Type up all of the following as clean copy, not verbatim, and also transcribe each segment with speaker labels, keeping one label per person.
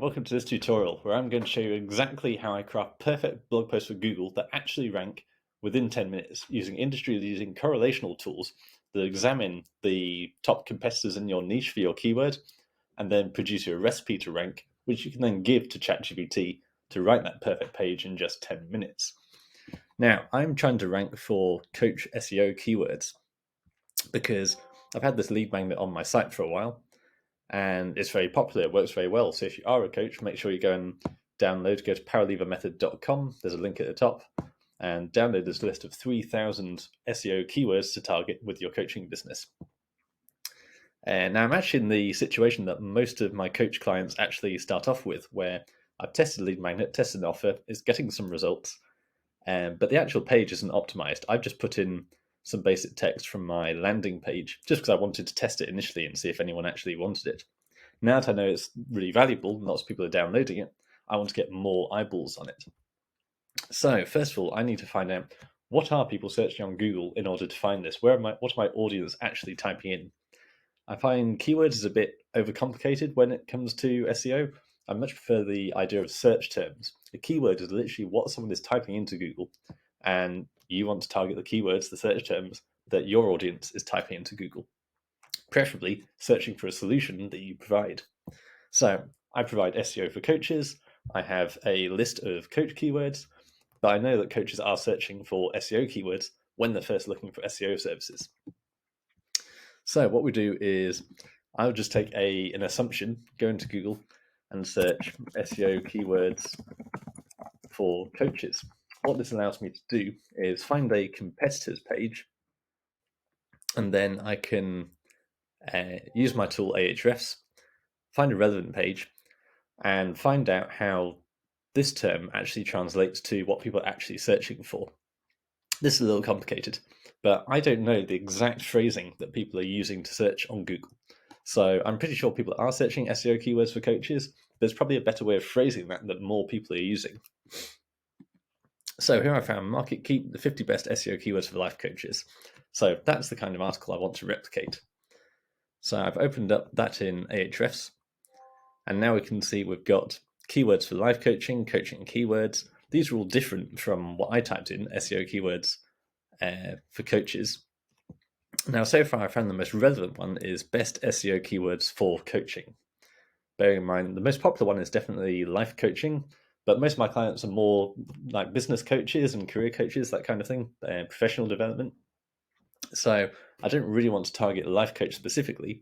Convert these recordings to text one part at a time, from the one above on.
Speaker 1: Welcome to this tutorial where I'm going to show you exactly how I craft perfect blog posts for Google that actually rank within 10 minutes using industry-leading correlational tools that examine the top competitors in your niche for your keyword and then produce you a recipe to rank, which you can then give to ChatGPT to write that perfect page in just 10 minutes. Now, I'm trying to rank for coach SEO keywords because I've had this lead magnet on my site for a while and it's very popular. It works very well. So if you are a coach, make sure you go and go to powerlevermethod.com. There's a link at the top and download this list of 3,000 SEO keywords to target with your coaching business. And now I'm actually in the situation that most of my coach clients actually start off with, where I've tested lead magnet, tested an offer, it's getting some results, but the actual page isn't optimized. I've just put in some basic text from my landing page just because I wanted to test it initially and see if anyone actually wanted it. Now that I know it's really valuable, lots of people are downloading it, I want to get more eyeballs on it. So first of all, I need to find out what are people searching on Google in order to find this? What are my audience actually typing in? I find keywords is a bit overcomplicated when it comes to SEO. I much prefer the idea of search terms. A keyword is literally what someone is typing into Google, and you want to target the keywords, the search terms that your audience is typing into Google, preferably searching for a solution that you provide. So I provide SEO for coaches. I have a list of coach keywords, but I know that coaches are searching for SEO keywords when they're first looking for SEO services. So what we do is I'll just take an assumption, go into Google and search SEO keywords for coaches. What this allows me to do is find a competitors page, and then I can use my tool Ahrefs, find a relevant page, and find out how this term actually translates to what people are actually searching for. This is a little complicated, but I don't know the exact phrasing that people are using to search on Google. So I'm pretty sure people are searching SEO keywords for coaches. There's probably a better way of phrasing that more people are using. So here I found the 50 best SEO keywords for life coaches. So that's the kind of article I want to replicate. So I've opened up that in Ahrefs, and now we can see we've got keywords for life coaching, coaching keywords. These are all different from what I typed in, SEO keywords for coaches. Now, so far I found the most relevant one is best SEO keywords for coaching. Bearing in mind, the most popular one is definitely life coaching, but most of my clients are more like business coaches and career coaches, that kind of thing, professional development. So I don't really want to target a life coach specifically,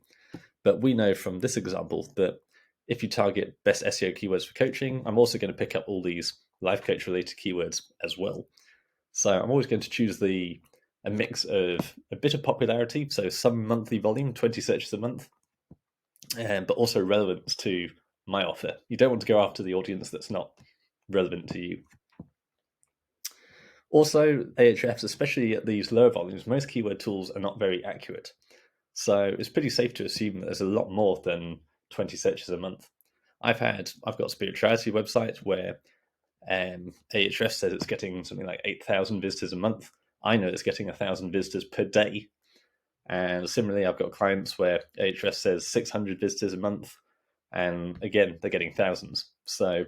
Speaker 1: but we know from this example that if you target best SEO keywords for coaching, I'm also going to pick up all these life coach related keywords as well. So I'm always going to choose a mix of a bit of popularity, so some monthly volume, 20 searches a month, but also relevance to my offer. You don't want to go after the audience that's not relevant to you. Also, Ahrefs, especially at these lower volumes, most keyword tools are not very accurate. So it's pretty safe to assume that there's a lot more than 20 searches a month. I've got a spirituality website where Ahrefs says it's getting something like 8,000 visitors a month. I know it's getting 1,000 visitors per day. And similarly, I've got clients where Ahrefs says 600 visitors a month. And again, they're getting thousands. So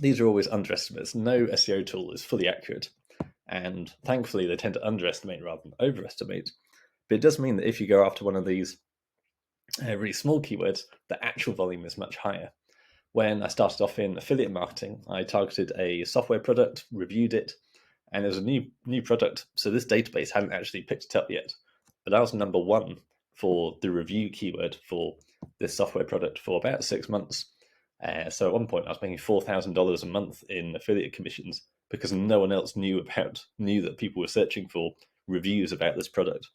Speaker 1: these are always underestimates. No SEO tool is fully accurate. And thankfully, they tend to underestimate rather than overestimate. But it does mean that if you go after one of these really small keywords, the actual volume is much higher. When I started off in affiliate marketing, I targeted a software product, reviewed it, and it was a new product. So this database hadn't actually picked it up yet. But I was number one for the review keyword for this software product for about 6 months. So at one point, I was making $4,000 a month in affiliate commissions because no one else knew that people were searching for reviews about this product.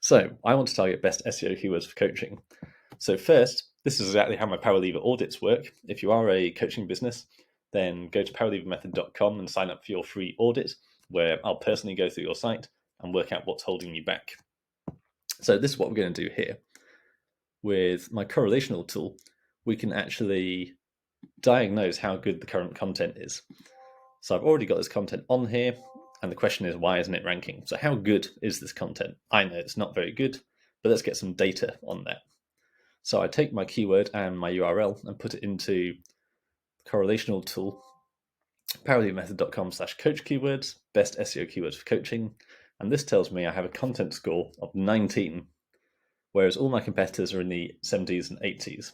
Speaker 1: So I want to target best SEO keywords for coaching. So first, this is exactly how my Powerlever audits work. If you are a coaching business, then go to powerlevermethod.com and sign up for your free audit, where I'll personally go through your site and work out what's holding you back. So this is what we're going to do here. With my correlational tool, we can actually diagnose how good the current content is. So I've already got this content on here, and the question is, why isn't it ranking? So how good is this content? I know it's not very good, but let's get some data on that. So I take my keyword and my URL and put it into the correlational tool, parodyMethod.com/coach keywords, best SEO keywords for coaching. And this tells me I have a content score of 19, whereas all my competitors are in the 70s and 80s.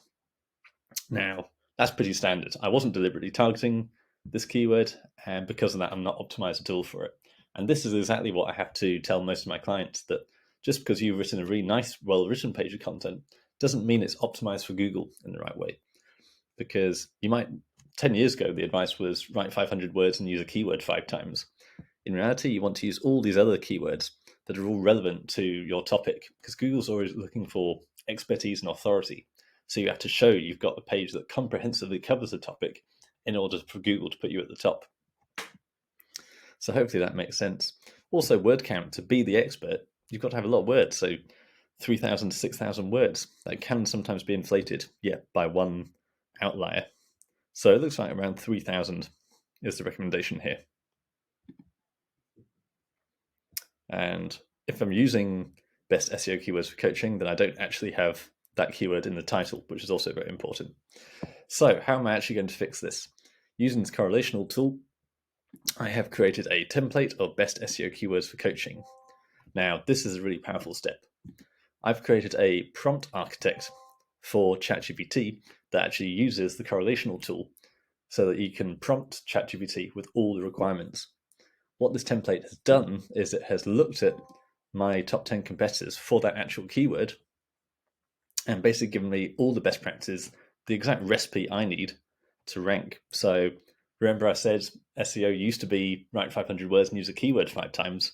Speaker 1: Now, that's pretty standard. I wasn't deliberately targeting this keyword, and because of that, I'm not optimized at all for it. And this is exactly what I have to tell most of my clients, that just because you've written a really nice, well-written page of content doesn't mean it's optimized for Google in the right way. Because 10 years ago, the advice was write 500 words and use a keyword 5 times. In reality, you want to use all these other keywords that are all relevant to your topic, because Google's always looking for expertise and authority. So you have to show you've got a page that comprehensively covers the topic in order for Google to put you at the top. So hopefully that makes sense. Also, word count. To be the expert, you've got to have a lot of words. So 3,000 to 6,000 words. That can sometimes be inflated, by one outlier. So it looks like around 3,000 is the recommendation here. And if I'm using best SEO keywords for coaching, then I don't actually have that keyword in the title, which is also very important. So how am I actually going to fix this? Using this correlational tool, I have created a template of best SEO keywords for coaching. Now, this is a really powerful step. I've created a prompt architect for ChatGPT that actually uses the correlational tool so that you can prompt ChatGPT with all the requirements. What this template has done is it has looked at my top 10 competitors for that actual keyword and basically given me all the best practices, the exact recipe I need to rank. So remember I said SEO used to be write 500 words and use a keyword 5 times.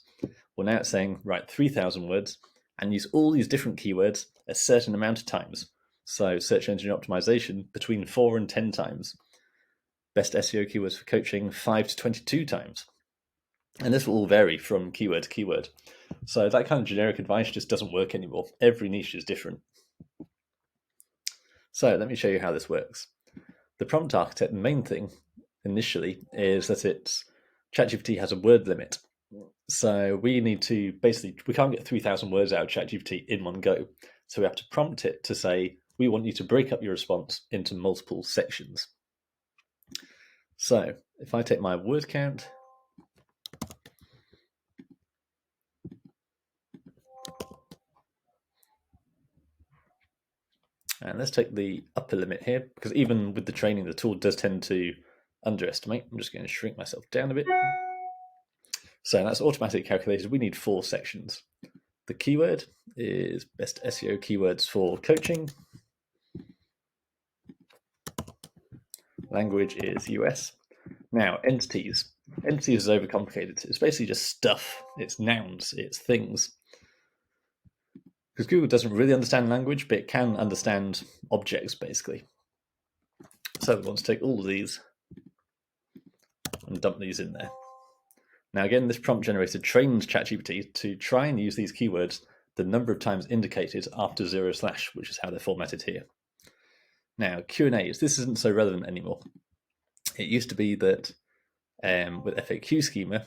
Speaker 1: Well, now it's saying write 3,000 words and use all these different keywords a certain amount of times. So search engine optimization between 4 and 10 times. Best SEO keywords for coaching 5 to 22 times. And this will all vary from keyword to keyword. So that kind of generic advice just doesn't work anymore. Every niche is different. So let me show you how this works. The prompt architect, the main thing initially is that ChatGPT has a word limit. So we need to we can't get 3,000 words out of ChatGPT in one go. So we have to prompt it to say, we want you to break up your response into multiple sections. So if I take my word count, and let's take the upper limit here, because even with the training, the tool does tend to underestimate. I'm just going to shrink myself down a bit. So that's automatically calculated. We need 4 sections. The keyword is best SEO keywords for coaching. Language is US. Now, entities. Entities is overcomplicated. It's basically just stuff. It's nouns. It's things. Because Google doesn't really understand language, but it can understand objects, basically. So we want to take all of these and dump these in there. Now, again, this prompt generator trains ChatGPT to try and use these keywords the number of times indicated after /, which is how they're formatted here. Now, Q&As, this isn't so relevant anymore. It used to be that with FAQ schema,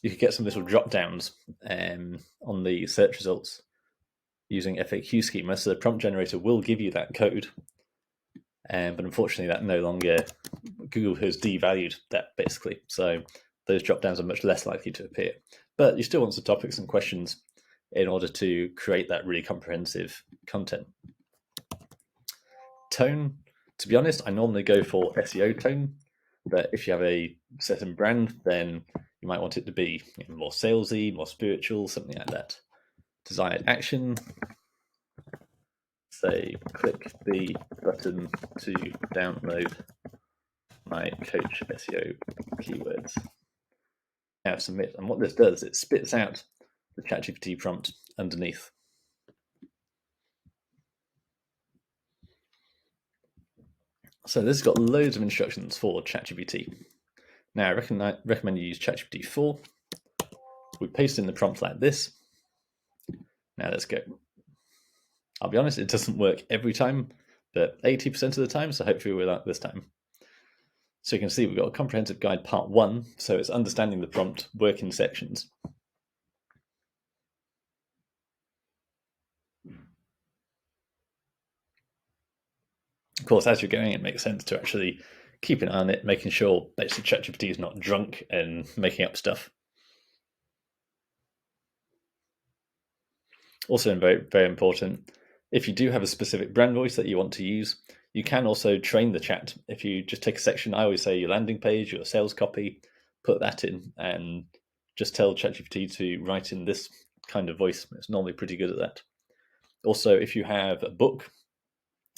Speaker 1: you could get some little drop downs on the search results using FAQ schema. So the prompt generator will give you that code. But unfortunately, that no longer, Google has devalued that basically. So those drop downs are much less likely to appear. But you still want some topics and questions in order to create that really comprehensive content. Tone, to be honest, I normally go for SEO tone. But if you have a certain brand, then you might want it to be more salesy, more spiritual, something like that. Desired action. Say, click the button to download my coach SEO keywords. Now submit. And what this does, it spits out the ChatGPT prompt underneath. So this has got loads of instructions for ChatGPT. Now I recommend you use ChatGPT 4. We paste in the prompt like this. Now let's go. I'll be honest, it doesn't work every time, but 80% of the time, so hopefully we'll like this time. So you can see we've got a comprehensive guide part 1, so it's understanding the prompt, work in sections. Of course, as you're going, it makes sense to actually keep an eye on it, making sure basically ChatGPT is not drunk and making up stuff. Also, very, very important, if you do have a specific brand voice that you want to use, you can also train the chat. If you just take a section, I always say your landing page, your sales copy, put that in and just tell ChatGPT to write in this kind of voice. It's normally pretty good at that. Also, if you have a book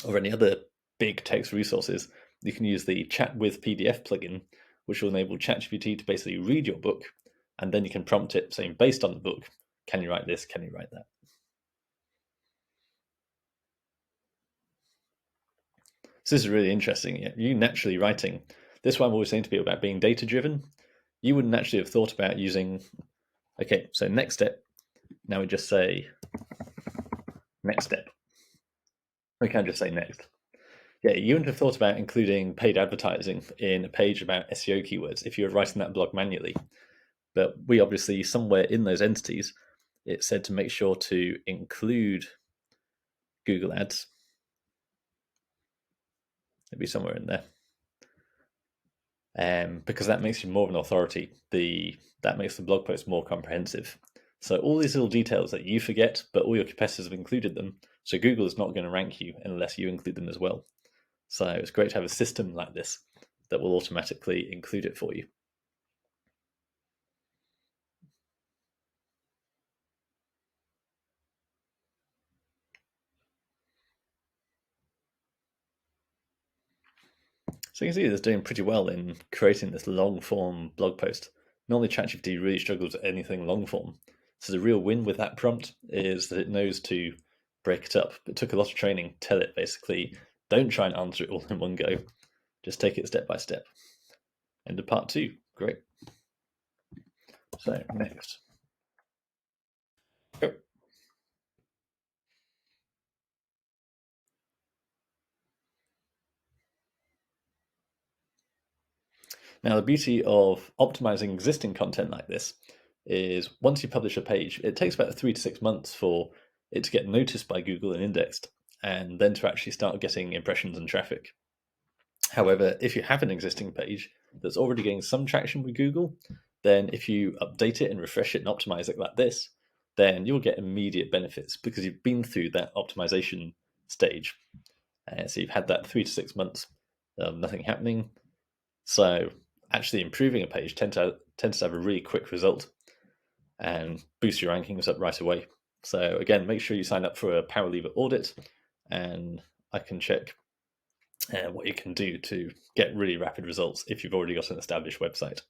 Speaker 1: or any other big text resources, you can use the Chat with PDF plugin, which will enable ChatGPT to basically read your book, and then you can prompt it saying, based on the book, can you write this? Can you write that? So this is really interesting. You naturally writing, this one I'm always saying to people about being data driven. You wouldn't actually have thought about using, okay, so next step, now we just say next step. We can't just say next. Yeah, you wouldn't have thought about including paid advertising in a page about SEO keywords if you were writing that blog manually. But we obviously, somewhere in those entities, it said to make sure to include Google Ads. It'd be somewhere in there. Because that makes you more of an authority. That makes the blog post more comprehensive. So all these little details that you forget, but all your competitors have included them. So Google is not going to rank you unless you include them as well. So it's great to have a system like this that will automatically include it for you. So you can see it's doing pretty well in creating this long form blog post. Normally ChatGPT really struggles with anything long form. So the real win with that prompt is that it knows to break it up. It took a lot of training. Tell it basically, don't try and answer it all in one go. Just take it step by step. End of part 2. Great. So next. Go. Now, the beauty of optimizing existing content like this is once you publish a page, it takes about 3 to 6 months for it to get noticed by Google and indexed, and then to actually start getting impressions and traffic. However, if you have an existing page that's already getting some traction with Google, then if you update it and refresh it and optimize it like this, then you'll get immediate benefits because you've been through that optimization stage. So you've had that 3 to 6 months of nothing happening. So actually improving a page tends to have a really quick result and boost your rankings up right away. So again, make sure you sign up for a Power Lever audit, and I can check what you can do to get really rapid results if you've already got an established website.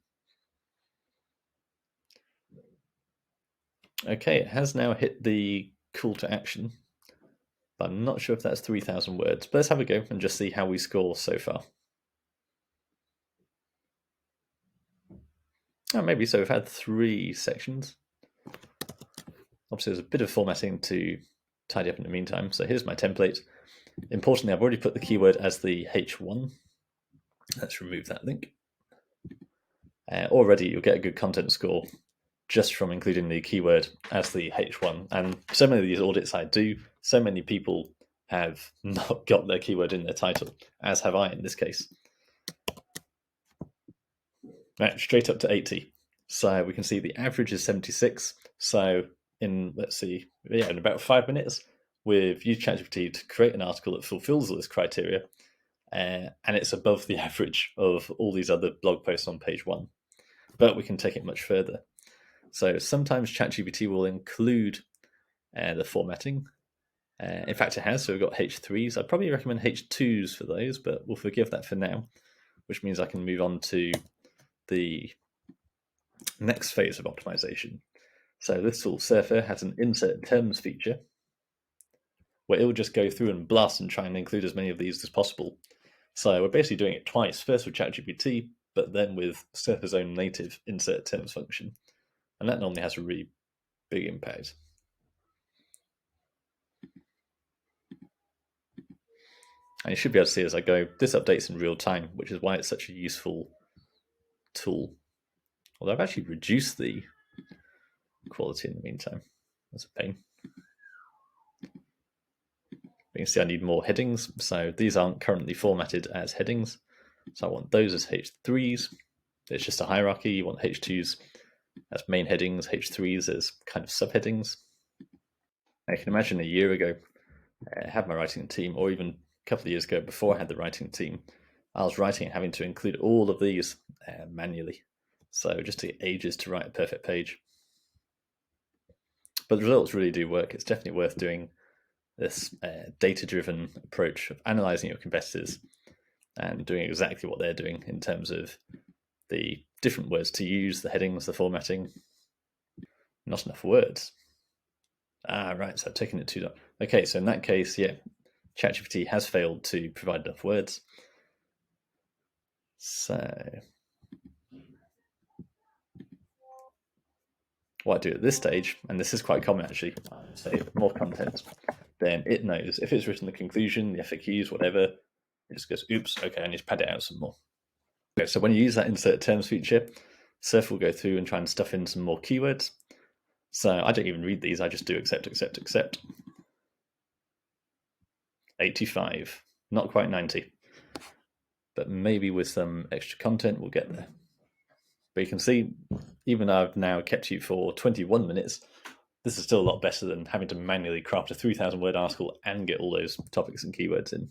Speaker 1: Okay, it has now hit the call to action, but I'm not sure if that's 3,000 words. But let's have a go and just see how we score so far. Oh, maybe so. We've had 3 sections. Obviously, there's a bit of formatting to tidy up in the meantime. So here's my template. Importantly, I've already put the keyword as the H1. Let's remove that link. Already, you'll get a good content score just from including the keyword as the H1. And so many of these audits I do, so many people have not got their keyword in their title, as have I in this case. Right, straight up to 80. So we can see the average is 76. So in, let's see, yeah, in about 5 minutes, we've used ChatGPT to create an article that fulfills all this criteria, and it's above the average of all these other blog posts on page 1. But we can take it much further. So sometimes ChatGPT will include the formatting. In fact, it has. So we've got H3s. I'd probably recommend H2s for those, but we'll forgive that for now, which means I can move on to the next phase of optimization. So this tool, Surfer, has an insert terms feature where it will just go through and blast and try and include as many of these as possible. So we're basically doing it twice, first with ChatGPT, but then with Surfer's own native insert terms function. And that normally has a really big impact. And you should be able to see as I go, this updates in real time, which is why it's such a useful tool. Although I've actually reduced the quality in the meantime. That's a pain. You can see I need more headings, so these aren't currently formatted as headings. So I want those as H3s. It's just a hierarchy. You want H2s as main headings, H3s as kind of subheadings. I can imagine a year ago, I had my writing team, or even a couple of years ago before I had the writing team, I was writing and having to include all of these manually. So it just took ages to write a perfect page. But the results really do work. It's definitely worth doing this data-driven approach of analyzing your competitors and doing exactly what they're doing in terms of the different words to use, the headings, the formatting. Not enough words. Right, so I've taken it too long. Okay, so in that case, yeah, ChatGPT has failed to provide enough words. So what I do at this stage, and this is quite common actually, I say more content, then it knows if it's written the conclusion, the FAQs, whatever, it just goes, oops, okay, I need to pad it out some more. Okay, so when you use that insert terms feature, Surf will go through and try and stuff in some more keywords. So I don't even read these, I just do accept, accept, accept. 85, not quite 90. But maybe with some extra content, we'll get there. But you can see, even though I've now kept you for 21 minutes, this is still a lot better than having to manually craft a 3,000 word article and get all those topics and keywords in.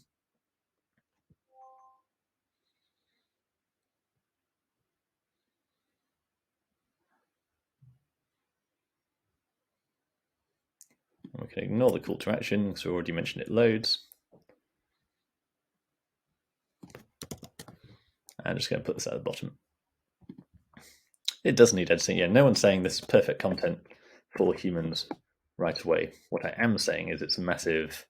Speaker 1: We can ignore the call to action because we already mentioned it loads. I'm just going to put this at the bottom. It does need editing. Yeah, no one's saying this is perfect content for humans right away. What I am saying is it's a massive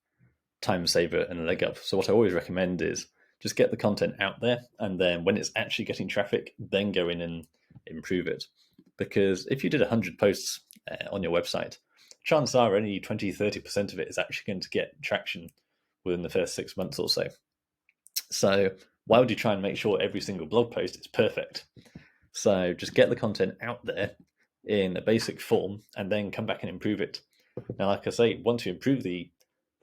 Speaker 1: time saver and a leg up. So what I always recommend is just get the content out there, and then when it's actually getting traffic, then go in and improve it. Because if you did 100 posts on your website, chances are only 20-30% of it is actually going to get traction within the first 6 months or so. So why would you try and make sure every single blog post is perfect? So just get the content out there in a basic form and then come back and improve it. Now, like I say, once you improve the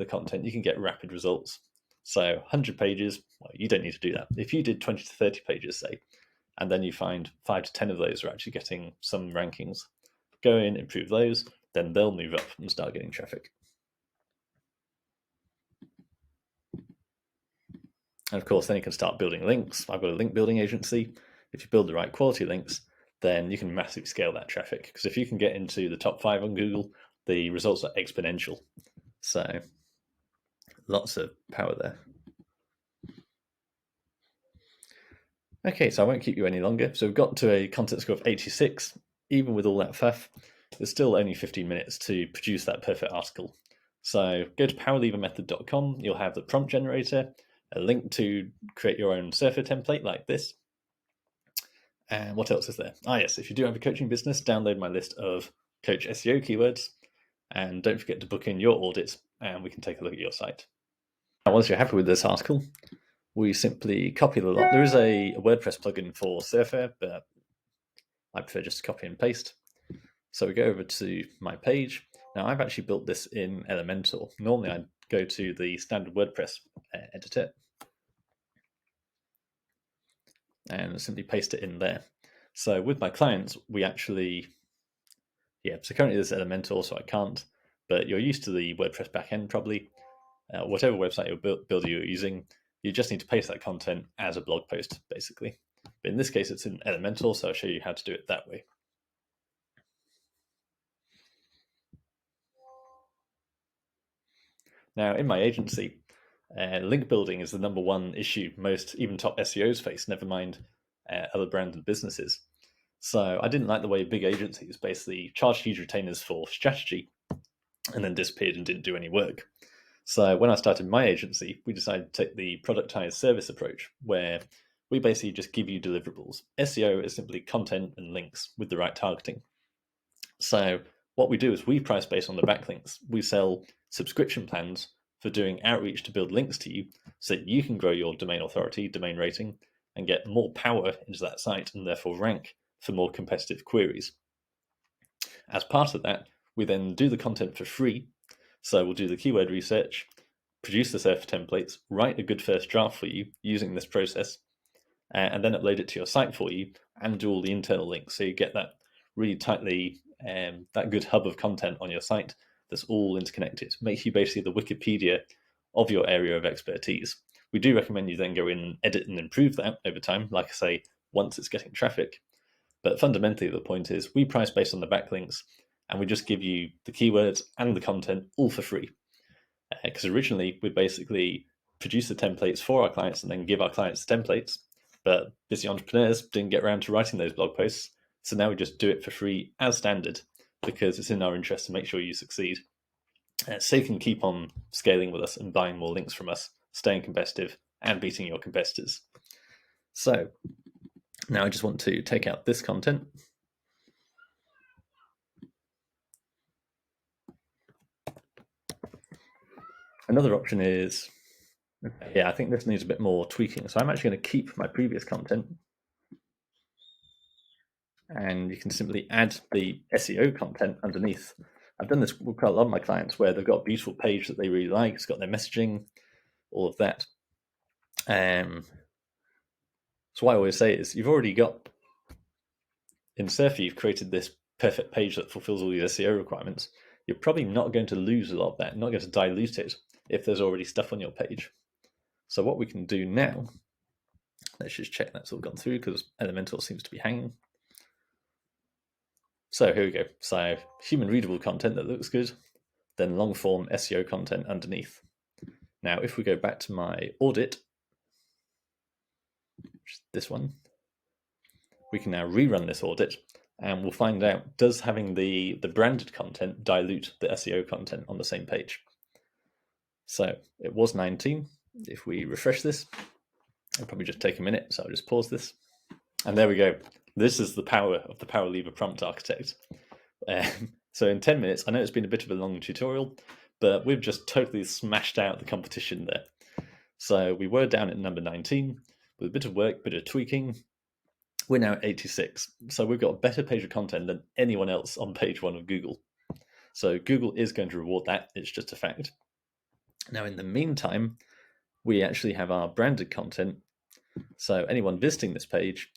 Speaker 1: content, you can get rapid results. So 100 pages, well, you don't need to do that. If you did 20 to 30 pages, say, and then you find 5 to 10 of those are actually getting some rankings, go in, improve those, then they'll move up and start getting traffic. And of course, then you can start building links. I've got a link building agency. If you build the right quality links, then you can massively scale that traffic. Because if you can get into the top 5 on Google, the results are exponential. So lots of power there. Okay, so I won't keep you any longer. So we've got to a content score of 86. Even with all that faff, there's still only 15 minutes to produce that perfect article. So go to powerlevermethod.com. You'll have the prompt generator, a link to create your own surfer template like this. And what else is there? Yes, if you do have a coaching business, download my list of coach SEO keywords. And don't forget to book in your audit, and we can take a look at your site. Now, once you're happy with this article, we simply copy the lot. There is a WordPress plugin for Surfer, but I prefer just to copy and paste. So we go over to my page. Now, I've actually built this in Elementor. Normally, I'd go to the standard WordPress editor and simply paste it in there. So with my clients, we actually, so currently there's Elementor, so I can't, but you're used to the WordPress backend probably. Whatever website you're using, you just need to paste that content as a blog post, basically. But in this case, it's in Elementor, so I'll show you how to do it that way. Now, in my agency, link building is the number one issue most even top SEOs face, never mind other branded businesses. So I didn't like the way big agencies basically charged huge retainers for strategy and then disappeared and didn't do any work. So when I started my agency, we decided to take the productized service approach, where we basically just give you deliverables. SEO is simply content and links with the right targeting. So what we do is we price based on the backlinks. We sell subscription plans for doing outreach to build links to you so that you can grow your domain authority, domain rating, and get more power into that site and therefore rank for more competitive queries. As part of that, we then do the content for free. So we'll do the keyword research, produce the surf templates, write a good first draft for you using this process, and then upload it to your site for you and do all the internal links. So you get that really tightly, that good hub of content on your site that's all interconnected. Makes you basically the Wikipedia of your area of expertise. We do recommend you then go in and edit and improve that over time, like I say, once it's getting traffic. But fundamentally, the point is we price based on the backlinks, and we just give you the keywords and the content all for free. Because originally we basically produce the templates for our clients and then give our clients the templates, but busy entrepreneurs didn't get around to writing those blog posts. So now we just do it for free as standard, because it's in our interest to make sure you succeed. So you can keep on scaling with us and buying more links from us, staying competitive and beating your competitors. So now I just want to take out this content. Another option is, yeah, I think this needs a bit more tweaking. So I'm actually going to keep my previous content, and you can simply add the SEO content underneath. I've done this with quite a lot of my clients where they've got a beautiful page that they really like. It's got their messaging, all of that. So what I always say is, you've already got, in Surfer, you've created this perfect page that fulfills all these SEO requirements. You're probably not going to lose a lot of that, not going to dilute it if there's already stuff on your page. So what we can do now, let's just check that's all gone through, because Elementor seems to be hanging. So here we go. So human readable content that looks good, then long form SEO content underneath. Now, if we go back to my audit, which is this one, we can now rerun this audit, and we'll find out, does having the branded content dilute the SEO content on the same page? So it was 19. If we refresh this, it'll probably just take a minute, so I'll just pause this. And there we go. This is the power of the Power Lever Prompt Architect. So in 10 minutes, I know it's been a bit of a long tutorial, but we've just totally smashed out the competition there. So we were down at number 19. With a bit of work, bit of tweaking, we're now at 86. So we've got a better page of content than anyone else on page one of Google. So Google is going to reward that. It's just a fact. Now, in the meantime, we actually have our branded content. So anyone visiting this page,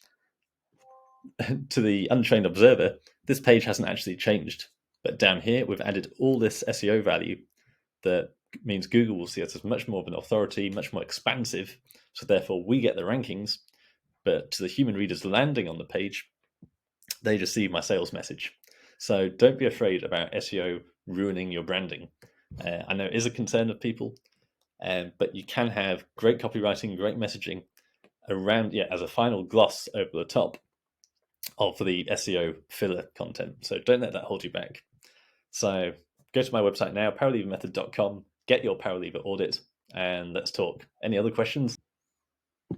Speaker 1: to the untrained observer, this page hasn't actually changed. But down here, we've added all this SEO value that means Google will see us as much more of an authority, much more expansive. So therefore, we get the rankings. But to the human readers landing on the page, they just see my sales message. So don't be afraid about SEO ruining your branding. I know it is a concern of people, but you can have great copywriting, great messaging around, as a final gloss over the top of the SEO filler content. So don't let that hold you back. So go to my website now, powerlevermethod.com, get your Power Lever audit, and let's talk. Any other questions?